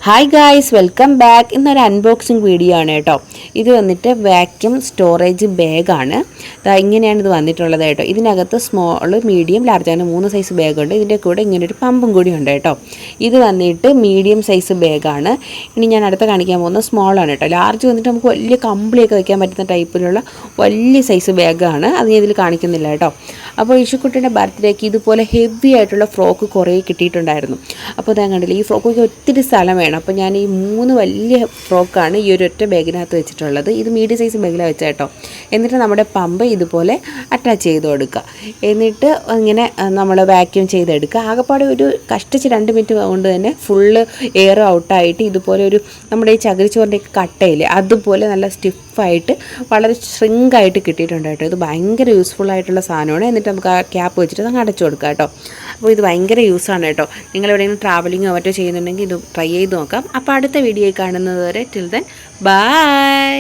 Hi guys, welcome back. ഇന്നൊരു unboxing video ആണ് കേട്ടോ. ഇത് വന്നിട്ട് വാക്യൂം സ്റ്റോറേജ് ബാഗാണ്. ഇങ്ങനെയാണ് ഇത് വന്നിട്ടുള്ളത് കേട്ടോ. ഇതിനകത്ത് സ്മോൾ, മീഡിയം, ലാർജ് അങ്ങനെ 3 സൈസ് ബാഗുണ്ട്. ഇതിൻ്റെ കൂടെ ഇങ്ങനൊരു പമ്പും കൂടി ഉണ്ട് കേട്ടോ. ഇത് വന്നിട്ട് മീഡിയം സൈസ് ബാഗാണ്. ഇനി ഞാൻ അടുത്ത കാണിക്കാൻ പോകുന്നത് സ്മോളാണ് കേട്ടോ. ലാർജ് വന്നിട്ട് നമുക്ക് വലിയ കമ്പിളിയൊക്കെ വയ്ക്കാൻ പറ്റുന്ന ടൈപ്പിലുള്ള വലിയ സൈസ് ബാഗാണ്. അത് ഞാൻ ഇതിൽ കാണിക്കുന്നില്ല കേട്ടോ. അപ്പോൾ ഇഷുക്കുട്ടിയുടെ ബർത്ത്ഡേക്ക് ഇതുപോലെ ഹെവി ആയിട്ടുള്ള ഫ്രോക്ക് കുറേ കിട്ടിയിട്ടുണ്ടായിരുന്നു. അപ്പോൾ ഞാൻ കണ്ടില്ല, ഈ ഫ്രോക്കൊക്കെ ഒത്തിരി സ്ഥലം വേണം. അപ്പോൾ ഞാൻ ഈ 3 വലിയ ഫ്രോക്കാണ് ഈ ഒരു ഒറ്റ ബാഗിനകത്ത് വെച്ചിട്ടുള്ളത്. ഇത് മീഡിയം സൈസ് ബാഗിലാണ് വെച്ചാൽ കേട്ടോ. എന്നിട്ട് നമ്മുടെ പമ്പ് ഇതുപോലെ അറ്റാച്ച് ചെയ്ത് കൊടുക്കുക. എന്നിട്ട് ഇങ്ങനെ നമ്മൾ വാക്യൂം ചെയ്തെടുക്കുക. ആകെപ്പാടെ ഒരു കഷ്ടിച്ച് 2 മിനിറ്റ് കൊണ്ട് തന്നെ ഫുള്ള് എയർ ഔട്ടായിട്ട് ഇതുപോലെ ഒരു നമ്മുടെ ഈ ചകിരിച്ചോറിൻ്റെ കട്ടയില്ലേ, അതുപോലെ നല്ല സ്റ്റിഫായിട്ട് വളരെ ഷ്രിങ്കായിട്ട് കിട്ടിയിട്ടുണ്ട് കേട്ടോ. ഇത് ഭയങ്കര യൂസ്ഫുൾ ആയിട്ടുള്ള സാധനമാണ്. എന്നിട്ട് നമുക്ക് ആ ക്യാപ്പ് വെച്ചിട്ട് അങ്ങ് അടച്ചു കൊടുക്കുക കേട്ടോ. അപ്പോൾ ഇത് ഭയങ്കര യൂസാണ് കേട്ടോ. നിങ്ങൾ എവിടെയെങ്കിലും ട്രാവലിങ്ങോ മറ്റോ ചെയ്യുന്നുണ്ടെങ്കിൽ ഇത് ട്രൈ ചെയ്ത് നോക്കാം. അപ്പോൾ അടുത്ത വീഡിയോയിൽ കാണുന്നത് വരെ ടിൽ ദെൻ ബൈ.